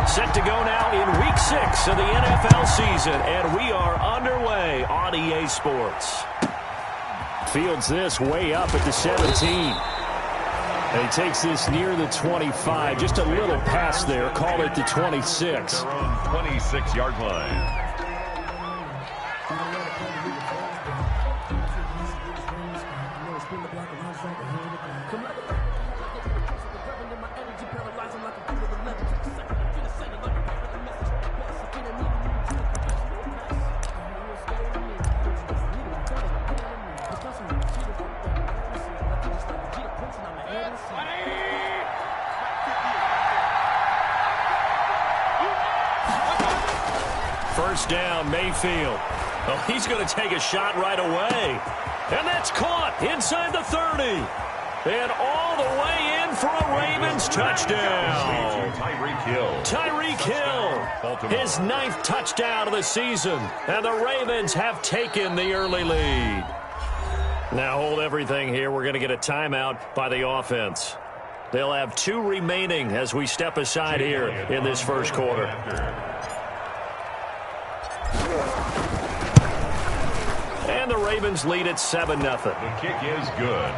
Set to go now in Week 6 of the NFL season, and we are underway on EA Sports. Fields this way up at the 17. And he takes this near the 25. Just a little pass there. Call it the 26. Their own 26-yard line. First down, Mayfield. Oh, he's going to take a shot right away. And that's caught inside the 30. And all the way in for a Ravens touchdown. Tyreek Hill, his 9th touchdown of the season. And the Ravens have taken the early lead. Now hold everything here. We're going to get a timeout by the offense. They'll have 2 remaining as we step aside here in this first quarter. And the Ravens lead at 7-0. The kick is good.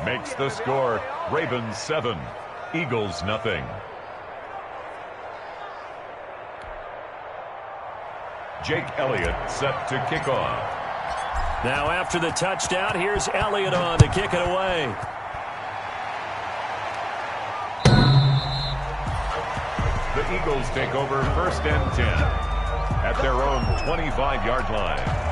Makes the score Ravens 7, Eagles nothing. Jake Elliott set to kick off. Now after the touchdown, here's Elliott on to kick it away. The Eagles take over 1st and 10 at their own 25-yard line.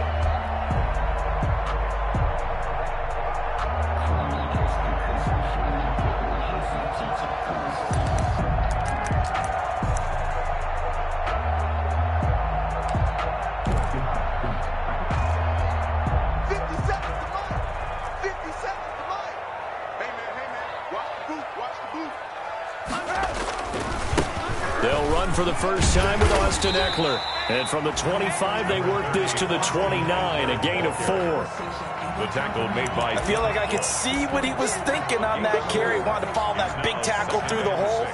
They'll run for the first time with Austin Eckler. And from the 25, they work this to the 29, a gain of 4. The tackle made by... I feel like I could see what he was thinking on that carry. Wanted to follow that big tackle through the hole.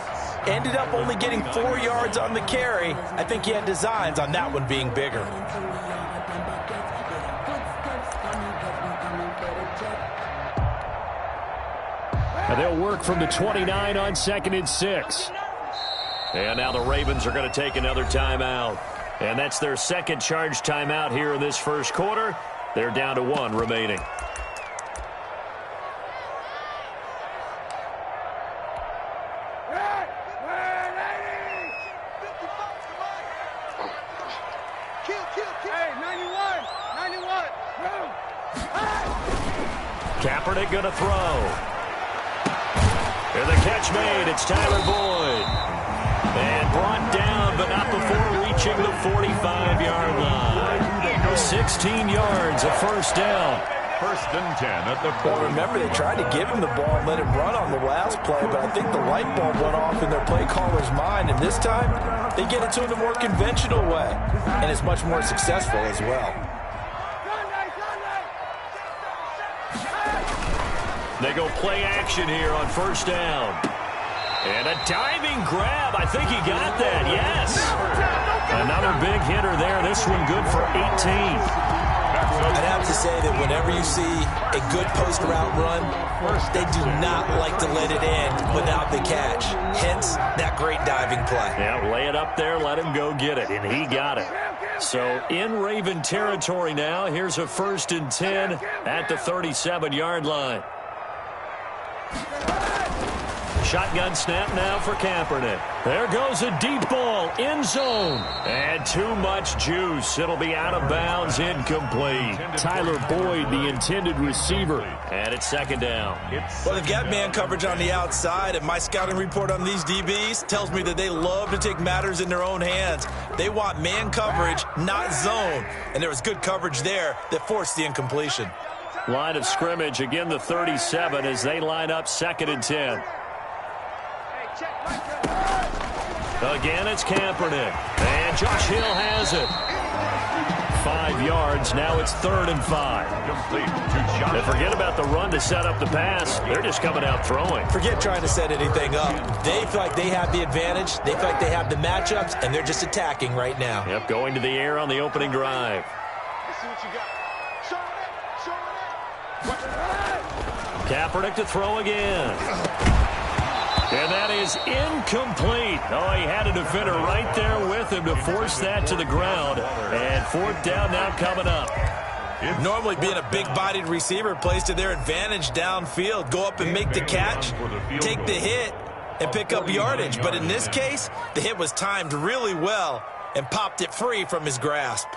Ended up only getting 4 yards on the carry. I think he had designs on that one being bigger. And they'll work from the 29 on 2nd and 6. And now the Ravens are going to take another timeout. And that's their second charge timeout here in this first quarter. They're down to 1 remaining. Kaepernick going to throw. And the catch made. It's Tyler Boyd. And brought down, but not before reaching the 45-yard line. 16 yards, a first down. 1st and 10 at the 40. Well, remember, they tried to give him the ball and let him run on the last play, but I think the light bulb went off in their play caller's mind, and this time they get it to him the more conventional way, and it's much more successful as well. They go play action here on first down. And a diving grab. I think he got that, yes. Another big hitter there. This one good for 18. I'd have to say that whenever you see a good post route run, they do not like to let it end without the catch. Hence, that great diving play. Yeah, lay it up there, let him go get it, and he got it. So in Raven territory now, here's a 1st and 10 at the 37-yard line. Shotgun snap now for Kaepernick. There goes a deep ball, end zone. And too much juice. It'll be out of bounds, incomplete. Tyler Boyd, the intended receiver. And it's 2nd down. Well, they've got man coverage on the outside, and my scouting report on these DBs tells me that they love to take matters in their own hands. They want man coverage, not zone. And there was good coverage there that forced the incompletion. Line of scrimmage, again the 37 as they line up 2nd and 10. Again, it's Kaepernick. And Josh Hill has it. 5 yards. Now it's 3rd and 5. Complete to Johnson. And forget about the run to set up the pass. They're just coming out throwing. Forget trying to set anything up. They feel like they have the advantage. They feel like they have the matchups, and they're just attacking right now. Yep, going to the air on the opening drive. Let's see what you got. Show it. Kaepernick to throw again. And that is incomplete. Oh, he had a defender right there with him to force that to the ground. And 4th down now coming up. Normally being a big-bodied receiver plays to their advantage downfield. Go up and make the catch, take the hit, and pick up yardage. But in this case, the hit was timed really well and popped it free from his grasp.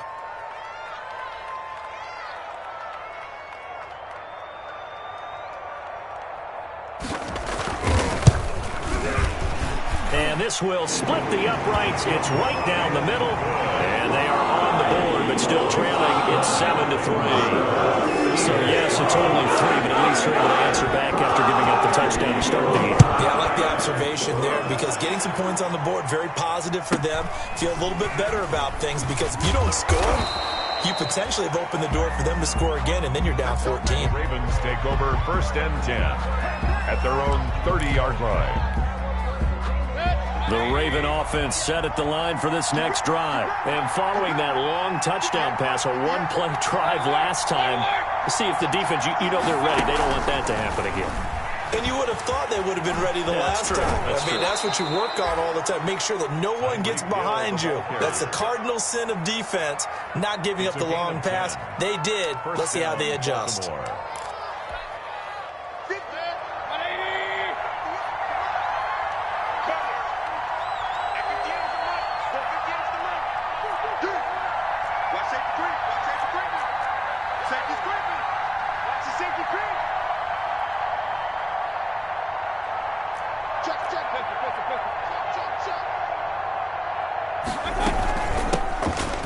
And this will split the uprights. It's right down the middle. And they are on the board, but still trailing. It's 7-3. So, yes, it's only 3, but at least they're able to answer back after giving up the touchdown to start the game. Yeah, I like the observation there because getting some points on the board, very positive for them. Feel a little bit better about things because if you don't score, you potentially have opened the door for them to score again, and then you're down 14. Ravens take over 1st and 10 at their own 30-yard line. The Raven offense set at the line for this next drive. And following that long touchdown pass, a one-play drive last time, see if the defense, you know they're ready. They don't want that to happen again. And you would have thought they would have been ready the last time. I mean, that's what you work on all the time. Make sure that no one gets behind you. That's the cardinal sin of defense, not giving up the long pass. They did. Let's see how they adjust.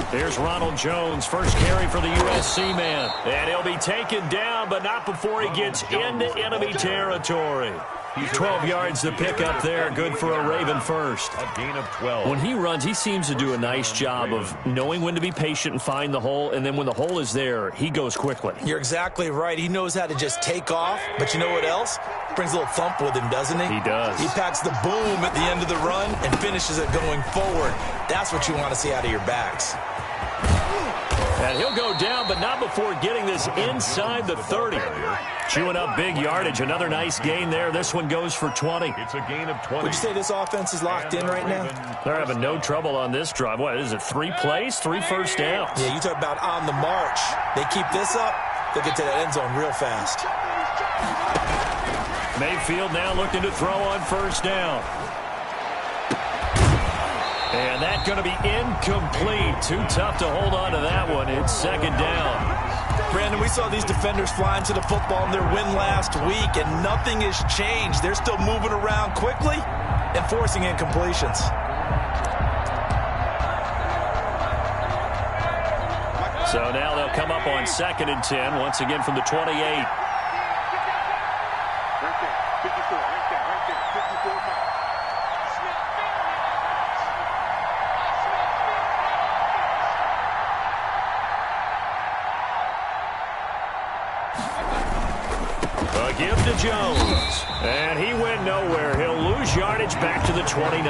Here's Ronald Jones, first carry for the USC man. And he'll be taken down, but not before he gets into enemy territory. 12 yards to pick up there. Good for a Raven first. A gain of 12. When he runs, he seems to do a nice job of knowing when to be patient and find the hole. And then when the hole is there, he goes quickly. You're exactly right. He knows how to just take off. But you know what else? Brings a little thump with him, doesn't he? He does. He packs the boom at the end of the run and finishes it going forward. That's what you want to see out of your backs. And he'll go down, but not before getting this inside the 30. Chewing up big yardage. Another nice gain there. This one goes for 20. It's a gain of 20. Would you say this offense is locked in right now? They're having no trouble on this drive. What is it, 3 plays, 3 first downs? Yeah, you talk about on the march. They keep this up, they'll get to that end zone real fast. Mayfield now looking to throw on first down. And that's going to be incomplete. Too tough to hold on to that one. It's 2nd down. Brandon, we saw these defenders flying to the football in their win last week, and nothing has changed. They're still moving around quickly and forcing incompletions. So now they'll come up on 2nd and 10, once again from the 28. A give to Jones. And he went nowhere. He'll lose yardage back to the 29.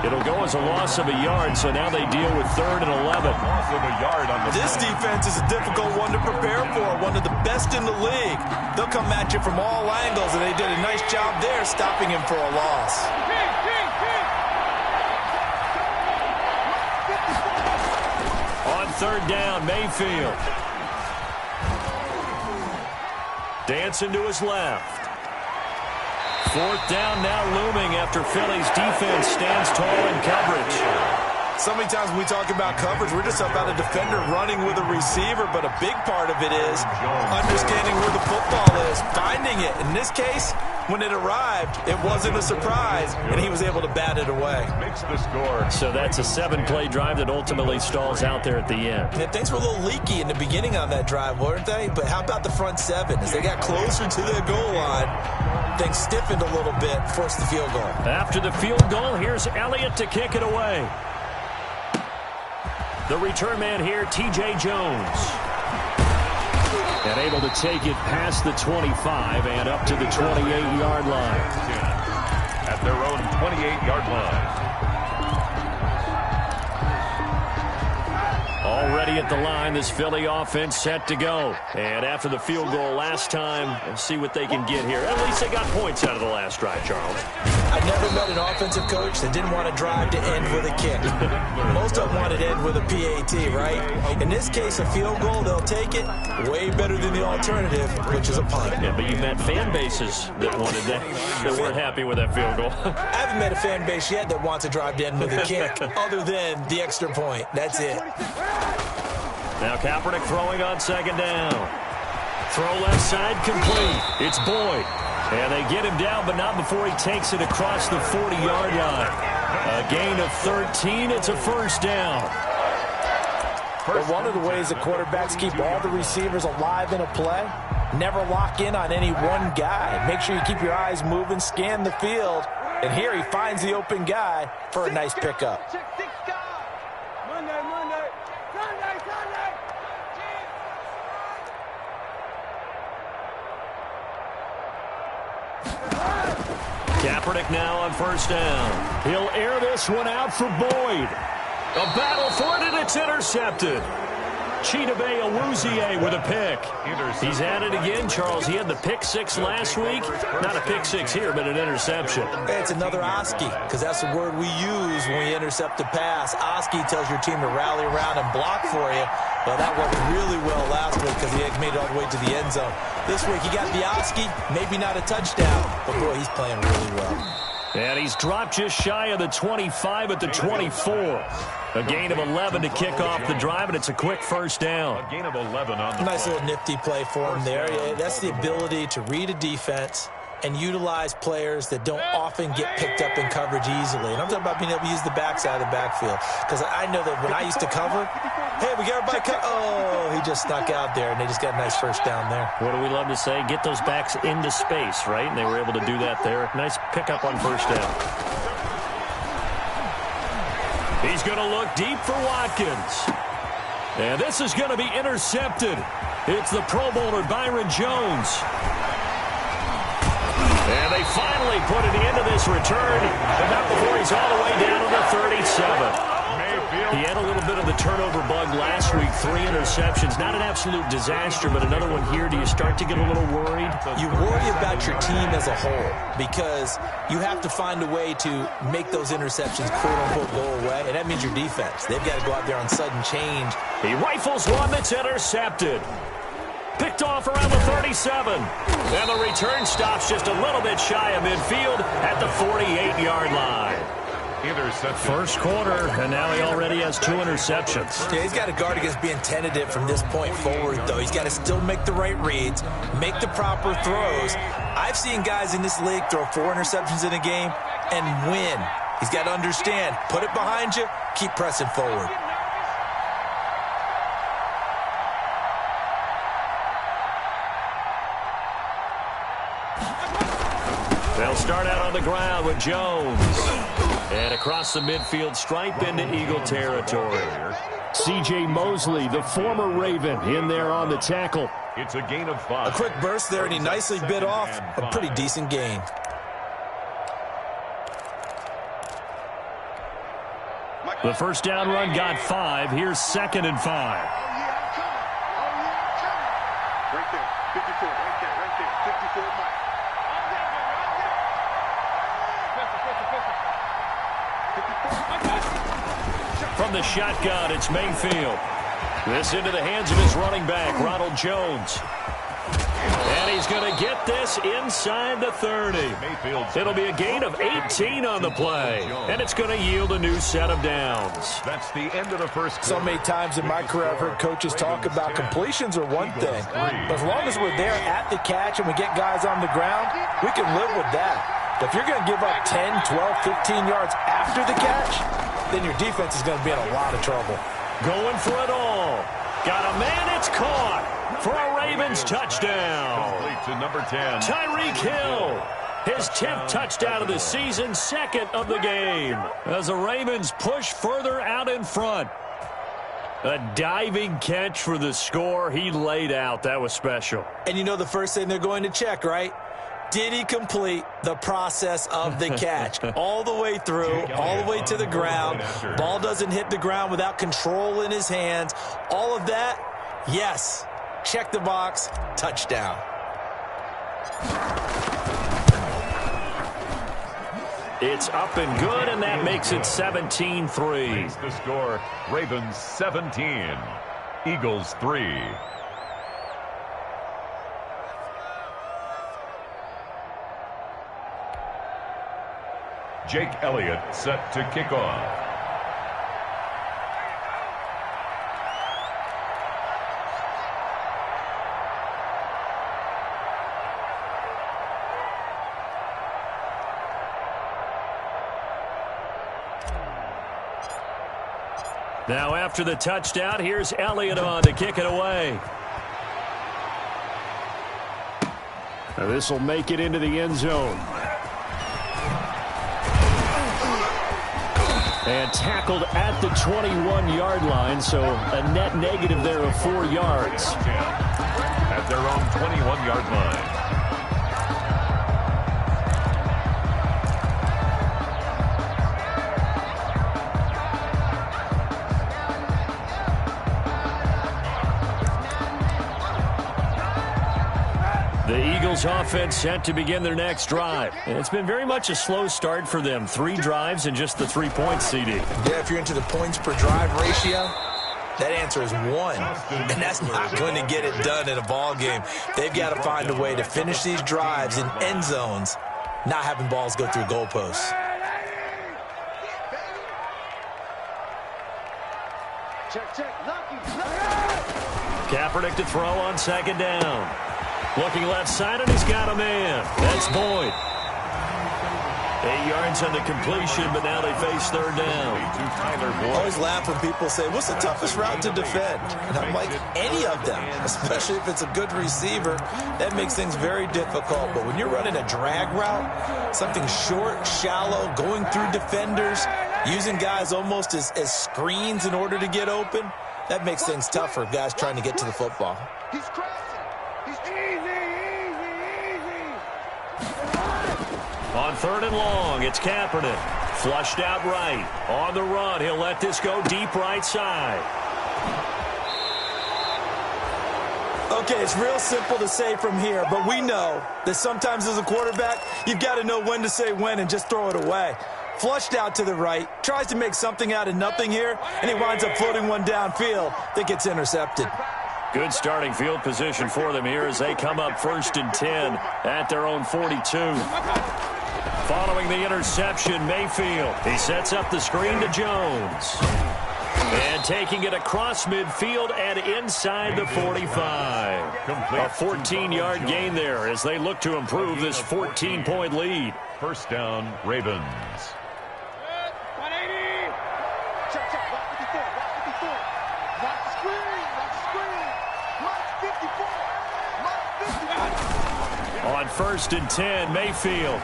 It'll go as a loss of a yard, so now they deal with 3rd and 11. Loss of a yard on the This defense is a difficult one to prepare for, one of the best in the league. They'll come at you from all angles, and they did a nice job there stopping him for a loss. On 3rd down, Mayfield. Dancing to his left. 4th down now looming after Philly's defense stands tall in coverage. So many times when we talk about coverage, we're just about a defender running with a receiver, but a big part of it is understanding where the football is, finding it. In this case, when it arrived, it wasn't a surprise, and he was able to bat it away. makes the score. So that's a 7-play drive that ultimately stalls out there at the end. And things were a little leaky in the beginning on that drive, weren't they? But how about the front 7? As they got closer to the goal line, things stiffened a little bit, forced the field goal. After the field goal, here's Elliott to kick it away. The return man here, T.J. Jones. And able to take it past the 25 and up to the 28-yard line. At their own 28-yard line. Already at the line, this Philly offense set to go. And after the field goal last time, we'll see what they can get here. At least they got points out of the last drive, Charles. I never met an offensive coach that didn't want to drive to end with a kick. Most of them wanted to end with a PAT, right? In this case, a field goal, they'll take it. Way better than the alternative, which is a punt. Yeah, but you've met fan bases that wanted that weren't happy with that field goal. I haven't met a fan base yet that wants to drive to end with a kick, other than the extra point. That's it. Now Kaepernick throwing on second down. Throw left side complete. It's Boyd. And they get him down, but not before he takes it across the 40-yard line. A gain of 13. It's a first down. But one of the ways the quarterbacks keep all the receivers alive in a play, never lock in on any one guy. Make sure you keep your eyes moving, scan the field. And here he finds the open guy for a nice pickup. Kaepernick now on first down. He'll air this one out for Boyd. A battle for it, and it's intercepted. Chidobe Awuzie with a pick. He's at it again, Charles. He had the pick six last week. Not a pick six here, but an interception. Hey, it's another Oski, because that's the word we use when we intercept a pass. Oski tells your team to rally around and block for you. Well, that worked really well last week because he had made it all the way to the end zone. This week, he got the Oski, maybe not a touchdown, but boy, he's playing really well. And he's dropped just shy of the 25 at the 24. A gain of 11 to kick off the drive, and it's a quick first down. A gain of 11 on the Nice little nifty play for him there. That's the ability to read a defense and utilize players that don't often get picked up in coverage easily. And I'm talking about being able to use the backside of the backfield. Because I know that when I used to cover, hey, we got everybody cut. Oh, he just snuck out there, and they just got a nice first down there. What do we love to say? Get those backs into space, right? And they were able to do that there. Nice pickup on first down. He's going to look deep for Watkins. And this is going to be intercepted. It's the Pro Bowler Byron Jones. And they finally put an end to this return, but not before he's all the way down to the 37. He had a little bit of the turnover bug last week, 3 interceptions. Not an absolute disaster, but another one here. Do you start to get a little worried? You worry about your team as a whole because you have to find a way to make those interceptions, quote-unquote, go away, and that means your defense. They've got to go out there on sudden change. He rifles one that's intercepted. Picked off around the 37. And the return stops just a little bit shy of midfield at the 48-yard line. First quarter, and now he already has 2 interceptions. Yeah, he's got to guard against being tentative from this point forward, though. He's got to still make the right reads, make the proper throws. I've seen guys in this league throw 4 interceptions in a game and win. He's got to understand, put it behind you, keep pressing forward. They'll start out on the ground with Jones. And across the midfield stripe into Eagle territory. C.J. Mosley, the former Raven, in there on the tackle. It's a gain of 5. A quick burst there, and he nicely bit off a pretty decent gain. The first down run got 5. Here's 2nd and 5. Right there, 54, right there, 54 Mike. From the shotgun, it's Mayfield. This into the hands of his running back, Ronald Jones. And he's going to get this inside the 30. It'll be a gain of 18 on the play. And it's going to yield a new set of downs. That's the end of the first quarter. So many times in my career I've heard coaches talk about completions are one thing. But as long as we're there at the catch and we get guys on the ground, we can live with that. But if you're going to give up 10, 12, 15 yards after the catch, then your defense is going to be in a lot of trouble. Going for it all. Got a man, it's caught for a Ravens touchdown. Complete to number 10. Tyreek Hill. His 10th touchdown of the season, 2nd of the game. As the Ravens push further out in front. A diving catch for the score. He laid out. That was special. And you know the first thing they're going to check, right? Did he complete the process of the catch? All the way through, all the way to the ground. Ball doesn't hit the ground without control in his hands. All of that, yes. Check the box, touchdown. It's up and good, and that makes it 17-3. The score, Ravens 17, Eagles 3. Jake Elliott set to kick off. Now after the touchdown, here's Elliott on to kick it away. Now this will make it into the end zone. And tackled at the 21-yard line, so a net negative there of 4 yards. At their own 21-yard line. The Eagles offense set to begin their next drive. And it's been very much a slow start for them. 3 drives and just the 3 points, CD. Yeah, if you're into the points per drive ratio, that answer is 1. And that's not going to get it done in a ball game. They've got to find a way to finish these drives in end zones, not having balls go through goalposts. Kaepernick to throw on 2nd down. Looking left side, and he's got a man. That's Boyd. 8 yards on the completion, but now they face 3rd down. I always laugh when people say, what's the toughest route to defend? And I'm like, any of them, especially if it's a good receiver. That makes things very difficult. But when you're running a drag route, something short, shallow, going through defenders, using guys almost as screens in order to get open, that makes things tough for guys trying to get to the football. He's crazy. He's easy. On 3rd and long, it's Kaepernick. Flushed out right. On the run, he'll let this go deep right side. Okay, it's real simple to say from here, but we know that sometimes as a quarterback, you've got to know when to say when and just throw it away. Flushed out to the right, tries to make something out of nothing here, and he winds up floating one downfield that gets intercepted. Good starting field position for them here as they come up 1st and 10 at their own 42. Following the interception, Mayfield. He sets up the screen to Jones. And taking it across midfield and inside the 45. A 14-yard gain there as they look to improve this 14-point lead. 1st down, Ravens. 180. Check, check. Watch 54. Watch 54. Watch the screen. Watch the screen. Watch 54. Watch 54. On 1st and 10, Mayfield.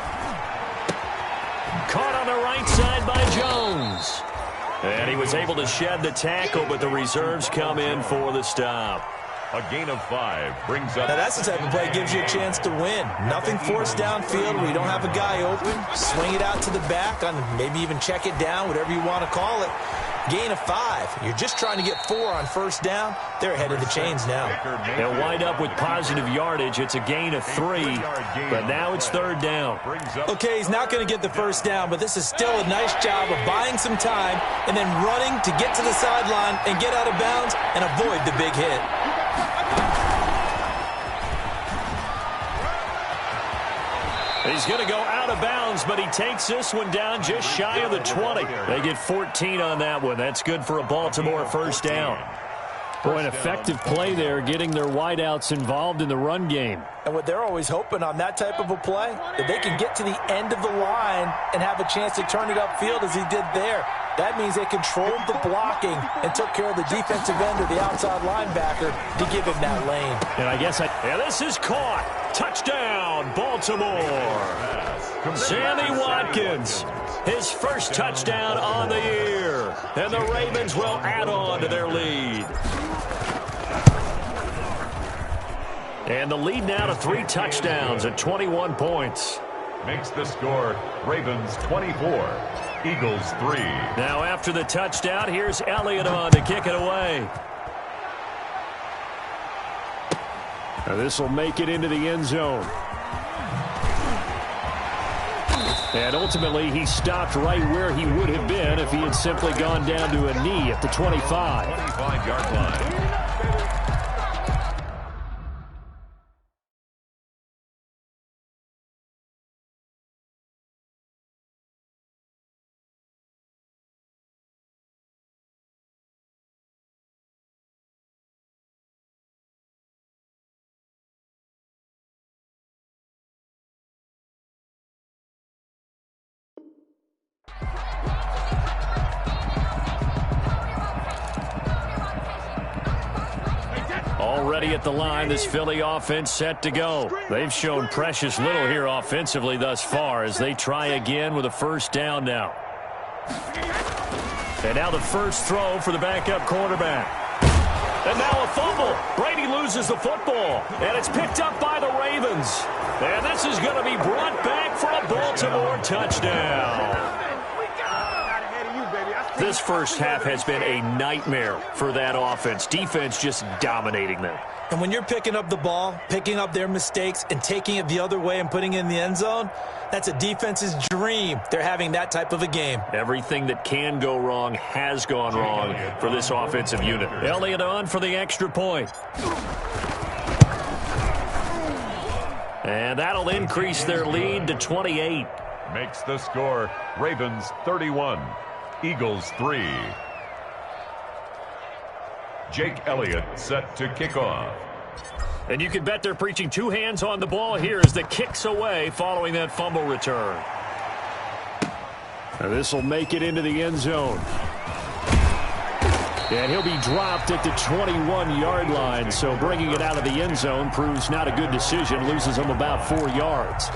Caught on the right side by Jones. And he was able to shed the tackle, but the reserves come in for the stop. A gain of 5 brings up. Now that's the type of play that gives you a chance to win. Nothing forced downfield where you don't have a guy open. Swing it out to the back, on maybe even check it down, whatever you want to call it. Gain of 5. You're just trying to get 4 on 1st down. They're ahead of the chains now. They'll wind up with positive yardage. It's a gain of 3, but now it's 3rd down. Okay, he's not going to get the 1st down, but this is still a nice job of buying some time and then running to get to the sideline and get out of bounds and avoid the big hit. He's going to go out of bounds, but he takes this one down just shy of the 20. They get 14 on that one. That's good for a Baltimore 1st down. Boy, an effective play there, getting their wideouts involved in the run game. And what they're always hoping on that type of a play, that they can get to the end of the line and have a chance to turn it upfield as he did there. That means they controlled the blocking and took care of the defensive end or the outside linebacker to give him that lane. And I guess this is caught. Touchdown, Baltimore. Sammy Watkins, his 1st touchdown on the year. here, and the Ravens will add on to their lead. And the lead now to 3 touchdowns and 21 points. Makes the score Ravens 24, Eagles 3. Now after the touchdown, here's Elliott on to kick it away. This will make it into the end zone. And ultimately, he stopped right where he would have been if he had simply gone down to a knee at the 25. 25-yard line. Already at the line, this Philly offense set to go. They've shown precious little here offensively thus far as they try again with a first down now. And now the first throw for the backup quarterback. And now a fumble. Brady loses the football, and it's picked up by the Ravens. And this is going to be brought back for a Baltimore touchdown. This first half has been a nightmare for that offense. Defense just dominating them. And when you're picking up the ball, picking up their mistakes, and taking it the other way and putting it in the end zone, that's a defense's dream. They're having that type of a game. Everything that can go wrong has gone wrong for this offensive unit. Elliott on for the extra point. And that'll increase their lead to 28. Makes the score Ravens 31, Eagles 3. Jake Elliott set to kick off. And you can bet they're preaching 2 hands on the ball here as the kick's away following that fumble return. And this will make it into the end zone. And he'll be dropped at the 21-yard line, so bringing it out of the end zone proves not a good decision, loses him about 4 yards.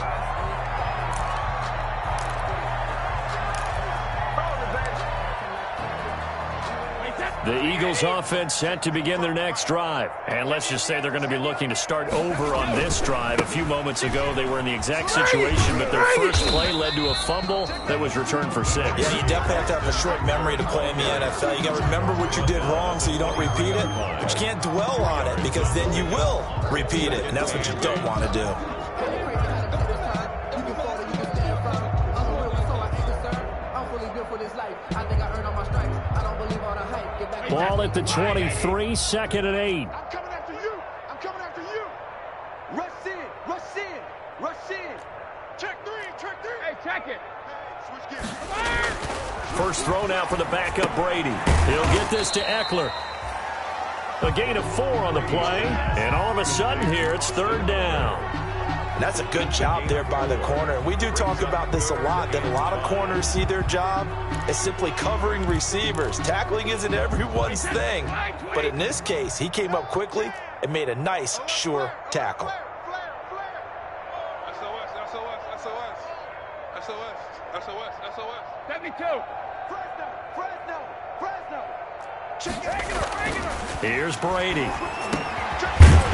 The Eagles offense set to begin their next drive. And let's just say they're going to be looking to start over on this drive. A few moments ago, they were in the exact situation, but their first play led to a fumble that was returned for 6. Yeah, you definitely have to have a short memory to play in the NFL. You got to remember what you did wrong so you don't repeat it. But you can't dwell on it because then you will repeat it, and that's what you don't want to do. Ball at the 23, second and 8. I'm coming after you. I'm coming after you. Rush in. Rush in. Rush in. Check 3. Check 3. Hey, check it. Switch gears. First throw now for the backup Brady. He'll get this to Eckler. A gain of 4 on the play. And all of a sudden here, it's third down. And that's a good job there by the corner. We do talk about this a lot, that a lot of corners see their job as simply covering receivers. Tackling isn't everyone's thing. But in this case, he came up quickly and made a nice, sure tackle. SOS, SOS, SOS. SOS, SOS, SOS. 72. Fresno, Fresno, Fresno. Check it. Here's Brady.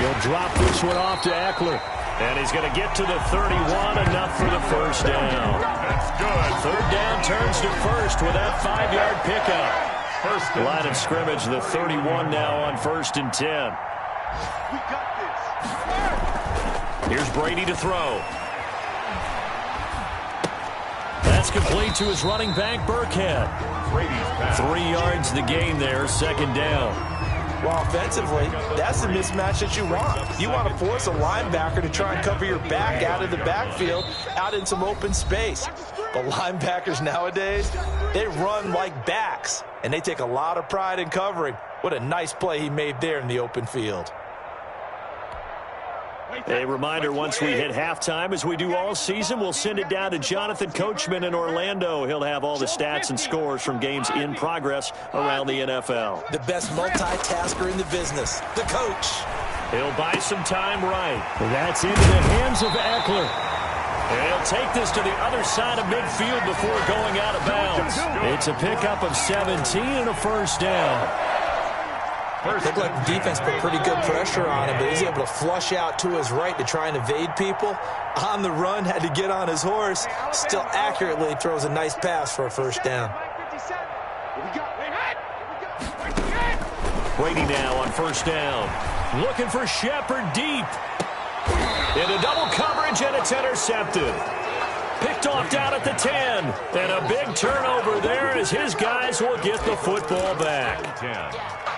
He'll drop this one off to Eckler. And he's going to get to the 31, enough for the first down. That's good. Third down turns to first with that 5-yard pickup. First and Line of scrimmage, the 31 now on 1st and 10. We got this. Here's Brady to throw. That's complete to his running back, Burkhead. Brady's pass. 3 yards the gain there, second down. Well, offensively, that's the mismatch that you want. You want to force a linebacker to try and cover your back out of the backfield, out in some open space. But linebackers nowadays, they run like backs, and they take a lot of pride in covering. What a nice play he made there in the open field. A reminder, once we hit halftime, as we do all season, we'll send it down to Jonathan Coachman in Orlando. He'll have all the stats and scores from games in progress around the NFL. The best multitasker in the business, the coach. He'll buy some time right. That's into the hands of Eckler. And he'll take this to the other side of midfield before going out of bounds. It's a pickup of 17 and a first down. Looked like the defense put pretty good pressure on him, but he's able to flush out to his right to try and evade people. On the run, had to get on his horse. Still accurately throws a nice pass for a first down. Brady now on first down. Looking for Shepard deep. Into double coverage, and it's intercepted. Picked off down at the 10. And a big turnover there as his guys will get the football back. 10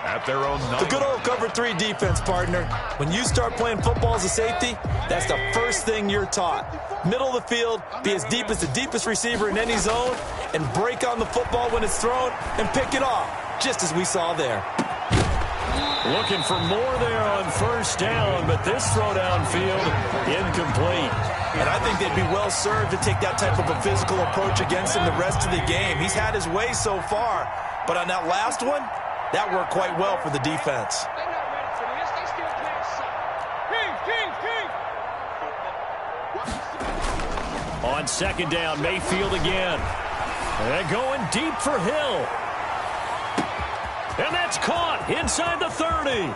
at their own 9. The good old cover 3 defense, partner. When you start playing football as a safety, that's the first thing you're taught. Middle of the field, be as deep as the deepest receiver in any zone, and break on the football when it's thrown and pick it off, just as we saw there. Looking for more there on first down, but this throw downfield incomplete. And I think they'd be well served to take that type of a physical approach against him the rest of the game. He's had his way so far, but on that last one, that worked quite well for the defense. They're not ready for this. They still playing suck. On second down, Mayfield again. And going deep for Hill. And that's caught inside the 30.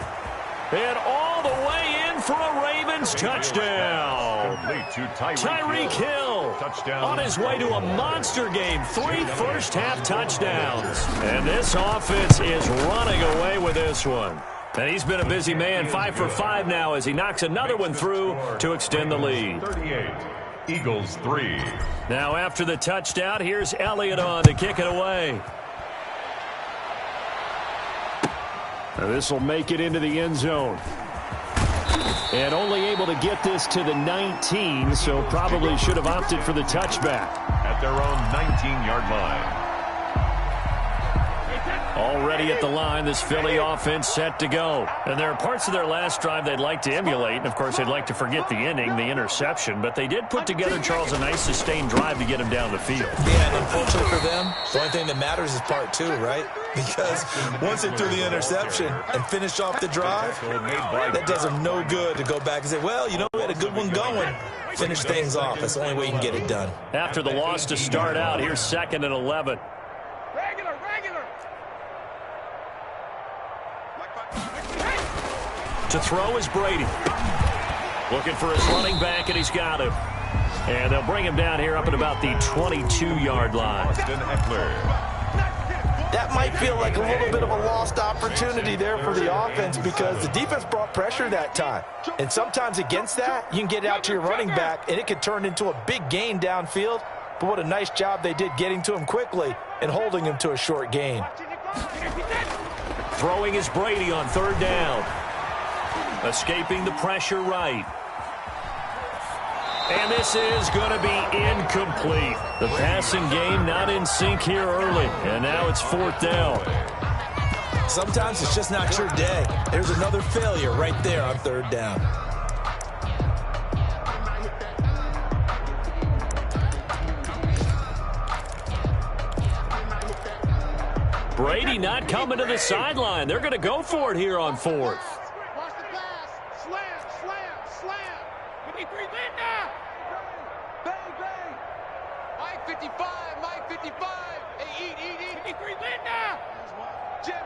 And all the way in for a Ravens touchdown. Complete to Tyreek Hill Touchdown. on his way to a monster game. 3 first-half touchdowns. And this offense is running away with this one. And he's been a busy man, 5 for 5 now as he knocks another one through to extend the lead. 38. Eagles 3. Now after the touchdown, here's Elliott on to kick it away. This will make it into the end zone. And only able to get this to the 19, so probably should have opted for the touchback. At their own 19-yard line. Already at the line, this Philly offense set to go. And there are parts of their last drive they'd like to emulate. And, of course, they'd like to forget the inning, the interception. But they did put together, Charles, a nice sustained drive to get him down the field. Yeah, and unfortunately for them, the only thing that matters is part 2, right? Because once they threw the interception and finished off the drive, that does them no good to go back and say, well, you know, we had a good one going. Finish things off. That's the only way you can get it done. After the loss to start out, here's 2nd and 11. Regular. To throw is Brady. Looking for his running back, and he's got him. And they'll bring him down here up at about the 22-yard line. That might feel like a little bit of a lost opportunity there for the offense because the defense brought pressure that time. And sometimes against that, you can get out to your running back, and it could turn into a big gain downfield. But what a nice job they did getting to him quickly and holding him to a short gain. Throwing is Brady on 3rd down. Escaping the pressure right. And this is going to be incomplete. The passing game not in sync here early. And now it's 4th down. Sometimes it's just not your day. There's another failure right there on 3rd down. Brady not coming to the sideline. They're going to go for it here on 4th. Watch the pass. Slam. 53 Linda. Bang. Mike 55. Hey, eat. 53 Linda. Jim.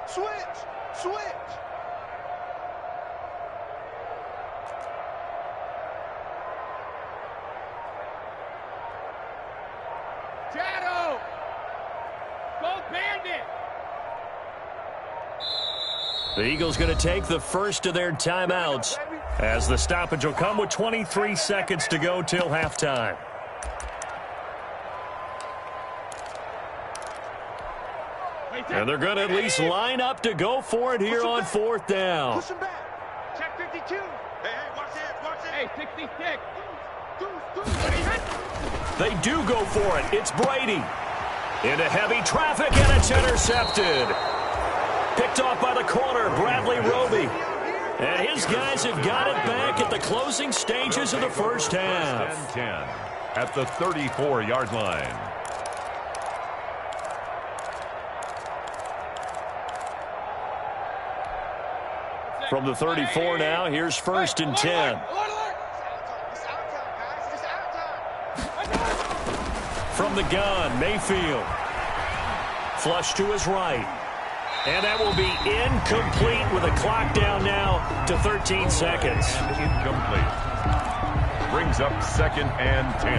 Switch. Shadow. Go Bandit. The Eagles going to take the first of their timeouts as the stoppage will come with 23 seconds to go till halftime. And they're going to at least line up to go for it here on 4th down. Push him back. Check 52. Hey, watch it. Hey, 66. They do go for it. It's Brady. Into heavy traffic, and it's intercepted. Picked off by the corner, Bradley Roby. And his guys have got it back at the closing stages of the first half. 10 at the 34-yard line. From the 34 now, here's 1st and 10. from the gun. Mayfield. Flush to his right. And that will be incomplete with a clock down now to 13 seconds. Incomplete. Brings up 2nd and 10.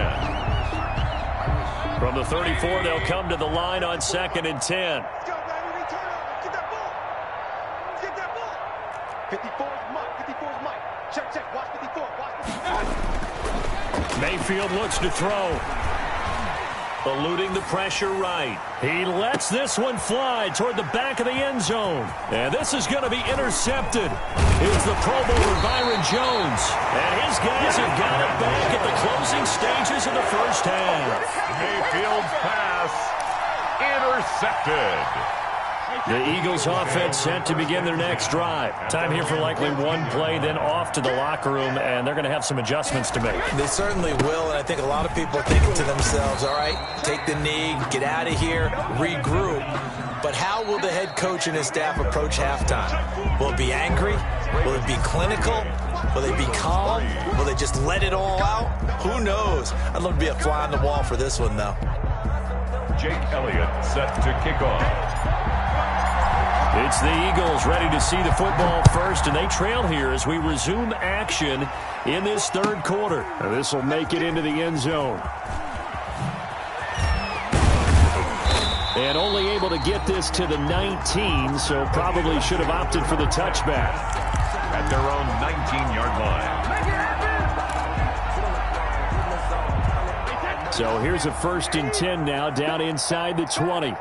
From the 34, they'll come to the line on 2nd and 10. Let's go, baby. Return over. Get that ball. Get that ball. 54 is Mike. 54 is Mike. Check, check. Watch 54. Watch 54. Mayfield looks to throw. Eluding the pressure right. He lets this one fly toward the back of the end zone. And this is going to be intercepted. Here's the Pro Bowler Byron Jones. And his guys have got it back at the closing stages of the first half. Mayfield's pass intercepted. The Eagles offense set to begin their next drive. Time here for likely one play, then off to the locker room, and they're going to have some adjustments to make. They certainly will, and I think a lot of people are thinking to themselves, all right, take the knee, get out of here, regroup. But how will the head coach and his staff approach halftime? Will it be angry? Will it be clinical? Will they be calm? Will they just let it all out? Who knows? I'd love to be a fly on the wall for this one, though. Jake Elliott set to kick off. It's the Eagles ready to see the football first, and they trail here as we resume action in this third quarter. This will make it into the end zone. And only able to get this to the 19, so probably should have opted for the touchback. At their own 19-yard line. So here's a 1st and 10 now, down inside the 20.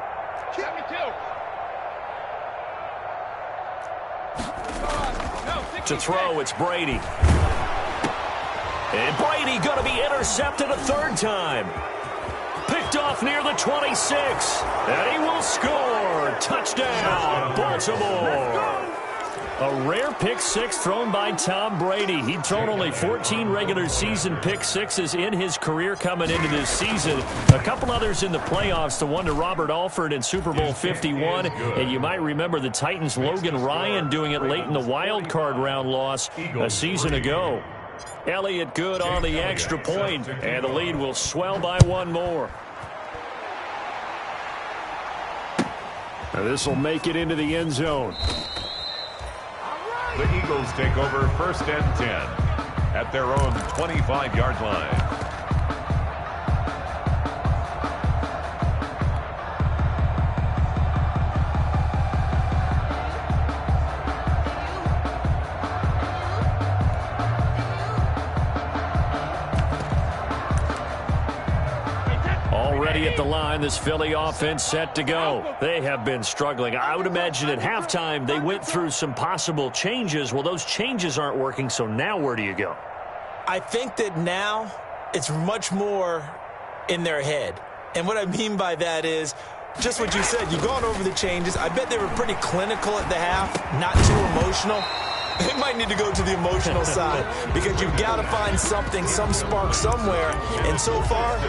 To throw, it's Brady. And Brady going to be intercepted a 3rd time. Picked off near the 26. And he will score. Touchdown, Baltimore. A rare pick six thrown by Tom Brady. He'd thrown only 14 regular season pick sixes in his career coming into this season. A couple others in the playoffs, the one to Robert Alford in Super Bowl 51. And you might remember the Titans' Logan Ryan doing it late in the wild card round loss a season ago. Elliott good on the extra point, and the lead will swell by one more. This will make it into the end zone. The Eagles take over 1st and 10 at their own 25-yard line. Already at the line, this Philly offense set to go. They have been struggling. I would imagine at halftime they went through some possible changes. Well, those changes aren't working, so now where do you go? I think that now it's much more in their head. And what I mean by that is just what you said. You've gone over the changes. I bet they were pretty clinical at the half, not too emotional. They might need to go to the emotional side because you've got to find something, some spark somewhere. And so far,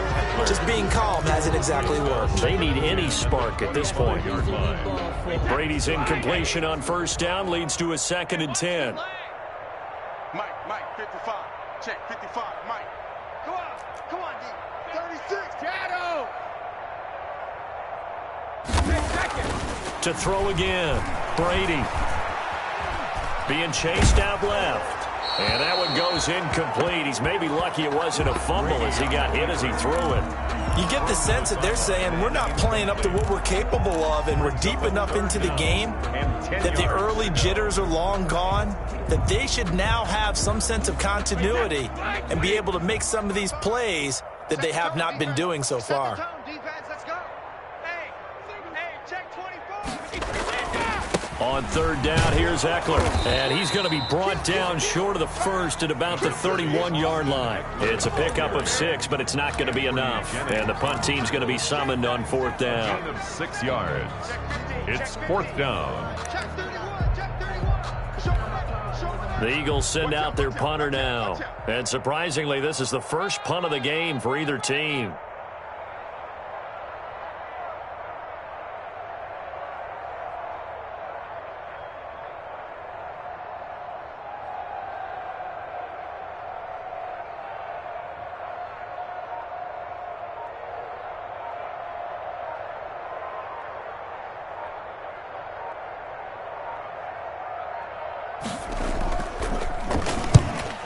just being calm hasn't exactly worked. They need any spark at this point. Brady's incompletion on 1st down leads to a 2nd and 10. Mike, 55. Check, 55, Mike. Come on, D. 36, Shadow. To throw again, Brady. Being chased out left. And that one goes incomplete. He's maybe lucky it wasn't a fumble as he got hit as he threw it. You get the sense that they're saying we're not playing up to what we're capable of, and we're deep enough into the game that the early jitters are long gone, that they should now have some sense of continuity and be able to make some of these plays that they have not been doing so far. On 3rd down, here's Eckler. And he's going to be brought down short of the 1st at about the 31-yard line. It's a pickup of 6, but it's not going to be enough. And the punt team's going to be summoned on 4th down. Gain of 6 yards. It's 4th down. The Eagles send out their punter now. And surprisingly, this is the first punt of the game for either team.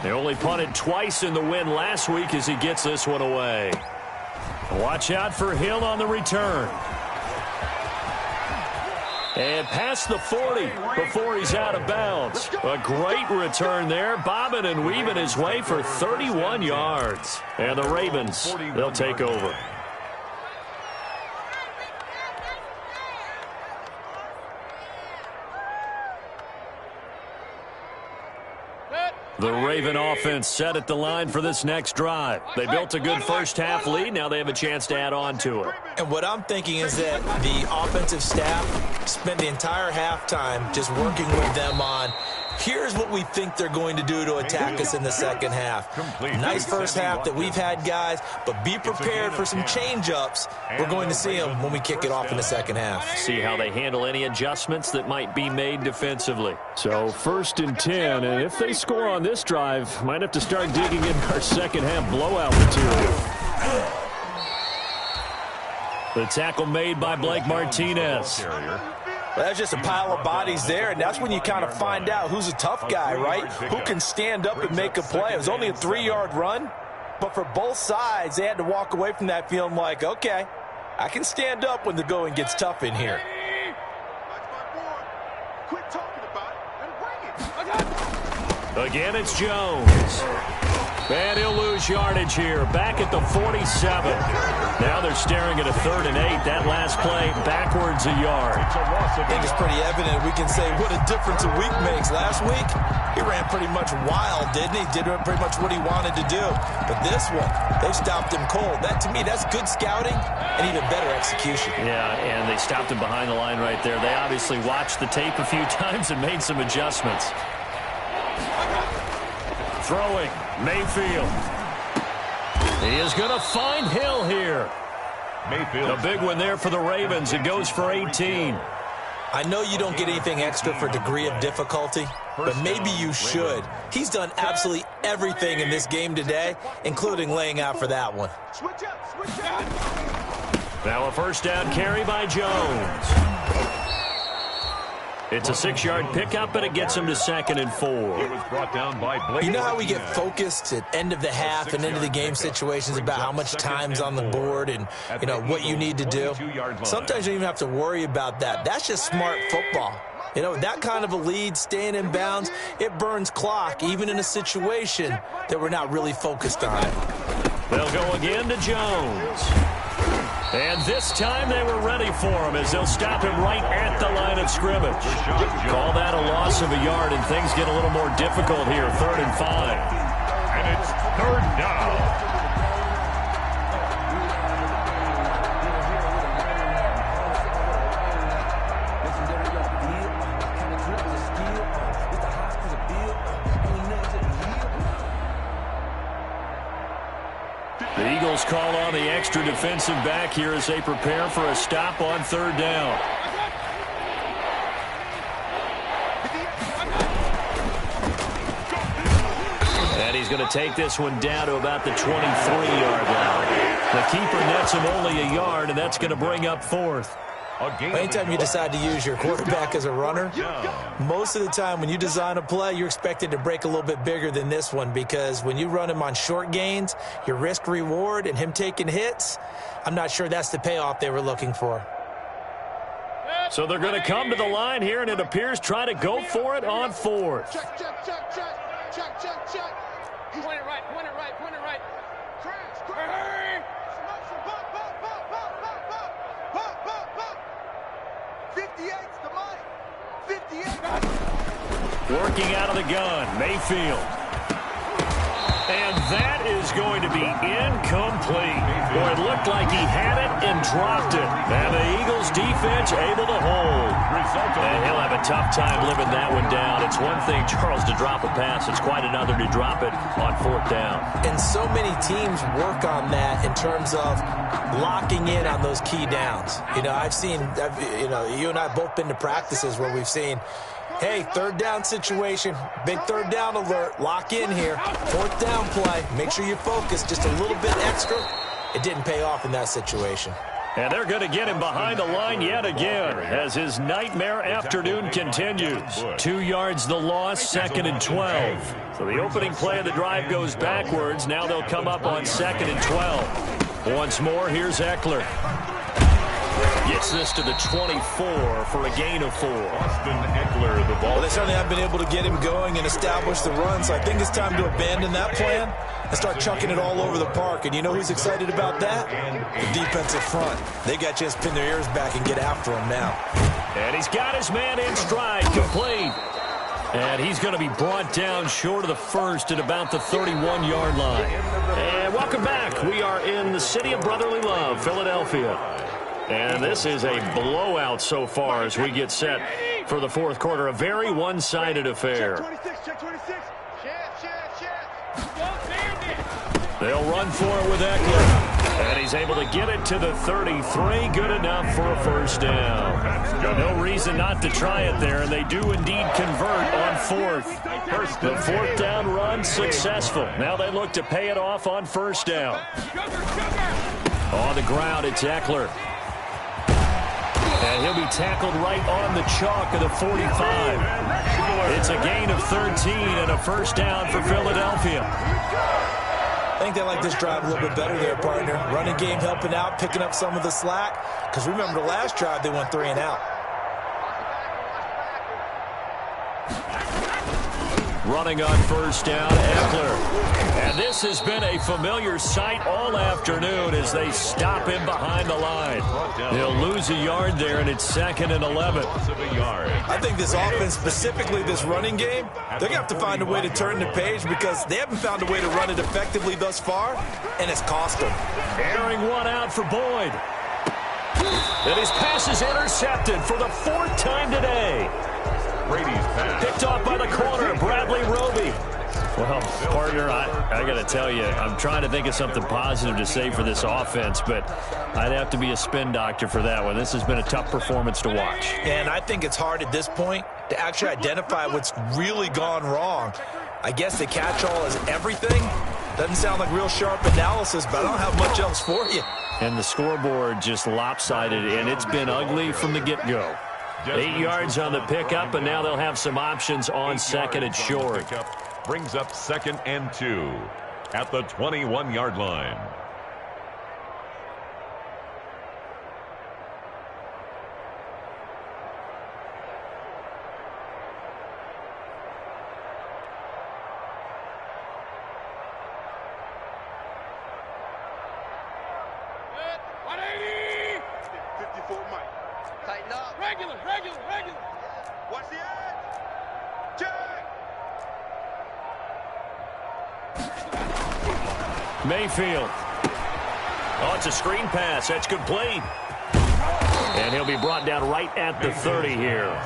They only punted twice in the win last week as he gets this one away. Watch out for Hill on the return. And past the 40 before he's out of bounds. A great return there, bobbing and weaving his way for 31 yards. And the Ravens, they'll take over. The Raven offense set at the line for this next drive. They built a good first-half lead. Now they have a chance to add on to it. And what I'm thinking is that the offensive staff spent the entire halftime just working with them on, here's what we think they're going to do to attack us in the second half. Nice first half that we've had, guys, but be prepared for some change-ups. We're going to see them when we kick it off in the second half. See how they handle any adjustments that might be made defensively. So 1st and 10, and if they score on this drive, might have to start digging in our second half blowout material. The tackle made by Blake Martinez. Well, that's just a pile of bodies there, and that's when you kind of find out who's a tough guy, right? Who can stand up and make a play. It was only a 3-yard run, but for both sides, they had to walk away from that feeling like, okay, I can stand up when the going gets tough in here. Quit talking about it and bring it. Again, it's Jones. And he'll lose yardage here, back at the 47. Now they're staring at a 3rd and 8. That last play, backwards a yard. I think it's pretty evident. We can say what a difference a week makes. Last week, he ran pretty much wild, didn't he? Did pretty much what he wanted to do. But this one, they stopped him cold. That, to me, that's good scouting and even better execution. Yeah, and they stopped him behind the line right there. They obviously watched the tape a few times and made some adjustments. Throwing, Mayfield. He is going to find Hill here. Mayfield. A big one there for the Ravens. It goes for 18. I know you don't get anything extra for degree of difficulty, but maybe you should. He's done absolutely everything in this game today, including laying out for that one. Switch up, switch up. Now a first down carry by Jones. It's a 6-yard pickup, and it gets him to 2nd and 4. It was brought down by Blake. You know how we get focused at end of the half and end of the game situations about how much time's on the board and, you know, what you need to do? Sometimes you don't even have to worry about that. That's just smart football. You know, that kind of a lead, staying in bounds, it burns clock, even in a situation that we're not really focused on it. They'll go again to Jones. And this time they were ready for him as they'll stop him right at the line of scrimmage. Call that a loss of a yard, and things get a little more difficult here, 3rd and 5. And it's 3rd down. The Eagles call on the extra defensive back here as they prepare for a stop on 3rd down. And he's going to take this one down to about the 23-yard line. The keeper nets him only a yard, and that's going to bring up 4th. Anytime you decide to use your quarterback as a runner, most of the time when you design a play, you're expected to break a little bit bigger than this one, because when you run him on short gains, your risk-reward and him taking hits, I'm not sure that's the payoff they were looking for. So they're going to come to the line here, and it appears try to go for it on 4th. Check, check, check, check. Check, check, check. Point it right, point it right, point it right. Crash, crash. Pop, pop, pop, pop, pop, pop. Pop, pop, pop. 58's the mic. 58. Working out of the gun, Mayfield. And that is going to be incomplete. Boy, it looked like he had it and dropped it. And the Eagles defense able to hold. And he'll have a tough time living that one down. It's one thing, Charles, to drop a pass. It's quite another to drop it on 4th down. And so many teams work on that in terms of locking in on those key downs. You know, you and I have both been to practices where we've seen, hey, 3rd down situation, big 3rd down alert, lock in here, 4th down play, make sure you focus just a little bit extra. It didn't pay off in that situation. And they're going to get him behind the line yet again as his nightmare afternoon continues. 2 yards the loss, 2nd and 12. So the opening play of the drive goes backwards. Now they'll come up on 2nd and 12. Once more, here's Eckler. Gets this to the 24 for a gain of 4. Austin Eckler, the ball. Well, they certainly have been able to get him going and establish the run, so I think it's time to abandon that plan and start chucking it all over the park. And you know who's excited about that? The defensive front. They got a chance to pin their ears back and get after him now. And he's got his man in stride, complete. And he's going to be brought down short of the first at about the 31-yard line. And welcome back. We are in the city of brotherly love, Philadelphia. And this is a blowout so far as we get set for the fourth quarter. A very one-sided affair. Check 26. They'll run for it with Eckler. And he's able to get it to the 33. Good enough for a first down. No reason not to try it there, and they do indeed convert on fourth. The fourth down run successful. Now they look to pay it off on first down. On the ground, it's Eckler. And he'll be tackled right on the chalk of the 45. It's a gain of 13 and a first down for Philadelphia. I think they like this drive a little bit better there, partner. Running game helping out, picking up some of the slack. Because remember, the last drive, they went 3 and out. Running on first down, Eckler. And this has been a familiar sight all afternoon as they stop him behind the line. He'll lose a yard there, and it's 2nd and 11. I think this offense, specifically this running game, they're going to have to find a way to turn the page because they haven't found a way to run it effectively thus far, and it's cost them. Airing one out for Boyd. And his pass is intercepted for the 4th time today. Brady's pass. Picked off by the corner, Bradley Roby. Well, partner, I got to tell you, I'm trying to think of something positive to say for this offense, but I'd have to be a spin doctor for that one. This has been a tough performance to watch. And I think it's hard at this point to actually identify what's really gone wrong. I guess the catch-all is everything. Doesn't sound like real sharp analysis, but I don't have much else for you. And the scoreboard just lopsided, and it's been ugly from the get-go. 8 yards on the pickup, and now they'll have some options on 2nd and short. Brings up 2nd and 2 at the 21-yard line. Regular. Watch the edge. Check. Mayfield. Oh, it's a screen pass. That's complete. And he'll be brought down right at the 30 here.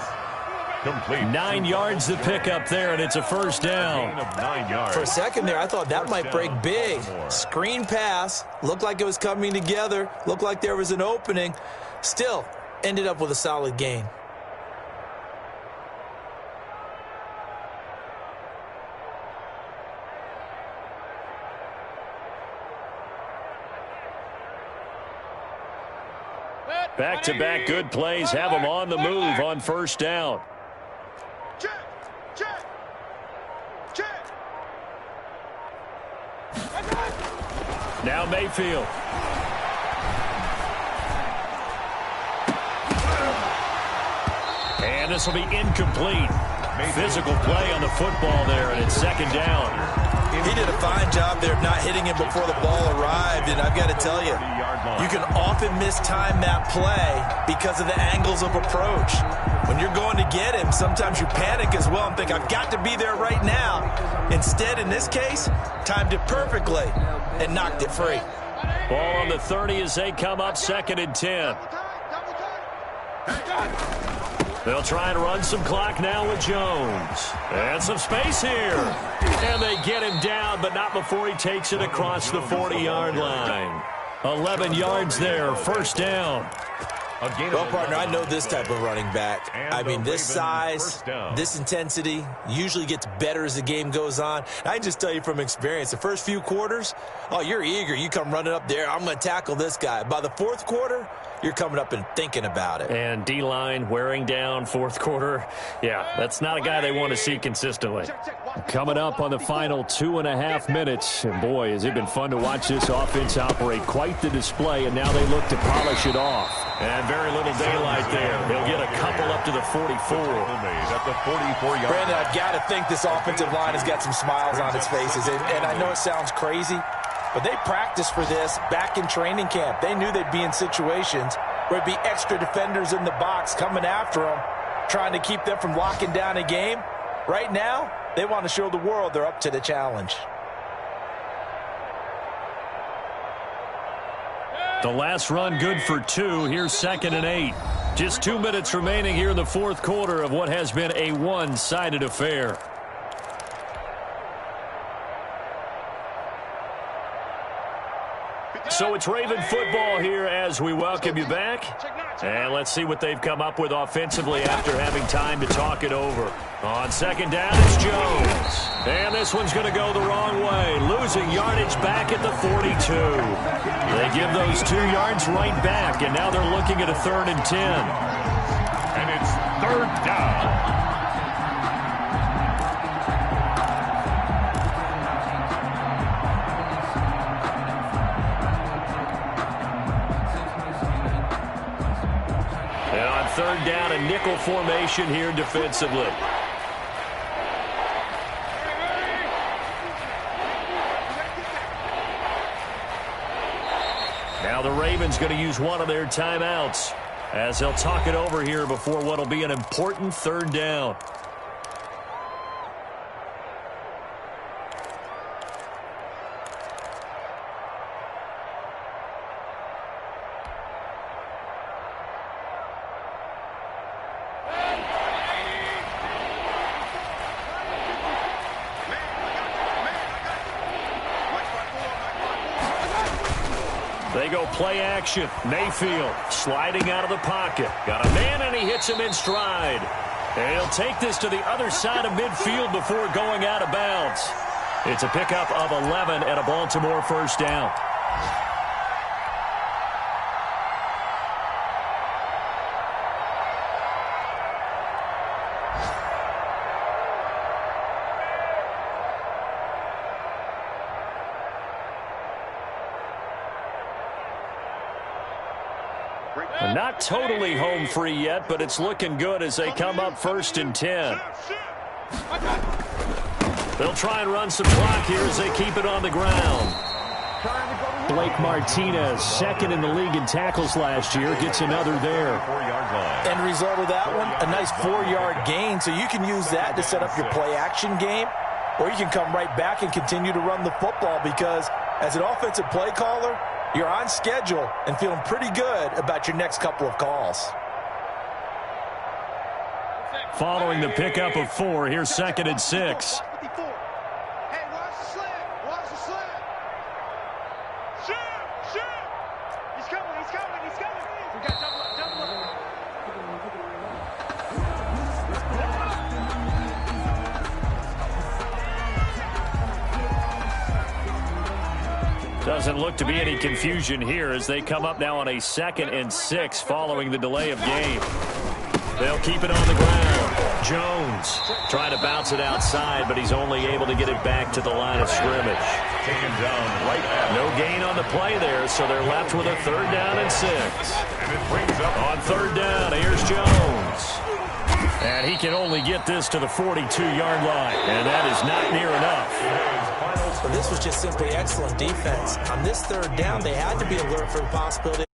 Complete. 9 yards to pick up there, and it's a first down. 9 yards. For a second there, I thought that might break big. Screen pass. Looked like it was coming together. Looked like there was an opening. Still, ended up with a solid gain. Back-to-back good plays have them on the move on first down. Check. Now Mayfield. And this will be incomplete. Physical play on the football there, and it's 2nd down. He did a fine job there of not hitting him before the ball arrived, and I've got to tell you, you can often mistime that play because of the angles of approach. When you're going to get him, sometimes you panic as well and think, I've got to be there right now. Instead, in this case, timed it perfectly and knocked it free. Ball on the 30 as they come up 2nd and 10. They'll try and run some clock now with Jones. And some space here. And they get him down, but not before he takes it across the 40-yard line. 11 yards there, first down. Well, partner, I know this type of running back. I mean, this size, this intensity usually gets better as the game goes on. I just tell you from experience, the first few quarters, oh, you're eager. You come running up there, I'm going to tackle this guy. By the fourth quarter, you're coming up and thinking about it. And D-line wearing down fourth quarter. Yeah, that's not a guy they want to see consistently. Coming up on the final 2.5 minutes. And boy, has it been fun to watch this offense operate. Quite the display, and now they look to polish it off. And very little daylight there. He'll get a couple up to the 44. At the 44-yard. Brandon, I've got to think this offensive line has got some smiles on its faces. And I know it sounds crazy, but they practiced for this back in training camp. They knew they'd be in situations where it'd be extra defenders in the box coming after them, trying to keep them from locking down a game. Right now, they want to show the world they're up to the challenge. The last run good for 2. Here's 2nd and 8. Just 2 minutes remaining here in the fourth quarter of what has been a one-sided affair. So it's Raven football here as we welcome you back. And let's see what they've come up with offensively after having time to talk it over. On 2nd down, it's Jones. And this one's going to go the wrong way. Losing yardage back at the 42. They give those 2 yards right back, and now they're looking at a 3rd and 10. And it's 3rd down. And on 3rd down, a nickel formation here defensively. Now the Ravens going to use one of their timeouts as they'll talk it over here before what will be an important 3rd down. They go play action. Mayfield sliding out of the pocket. Got a man, and he hits him in stride. And he'll take this to the other side of midfield before going out of bounds. It's a pickup of 11 and a Baltimore 1st down. Not totally home free yet, but it's looking good as they come up 1st and 10. They'll try and run some clock here as they keep it on the ground. Blake Martinez, 2nd in the league in tackles last year, gets another there. End result of that one, a nice 4-yard gain, so you can use that to set up your play-action game, or you can come right back and continue to run the football because as an offensive play caller, you're on schedule and feeling pretty good about your next couple of calls. Following the pickup of 4, here's 2nd and 6. Hey, watch the slant. Watch the slant. Shoot! He's coming. We got double up. Doesn't look to be any confusion here as they come up now on a 2nd and 6 following the delay of game. They'll keep it on the ground. Jones trying to bounce it outside, but he's only able to get it back to the line of scrimmage. Taken down right now. No gain on the play there, so they're left with a 3rd down and 6. And it brings up On 3rd down, here's Jones. And he can only get this to the 42-yard line, and that is not near enough. But this was just simply excellent defense. On this 3rd down, they had to be alert for the possibility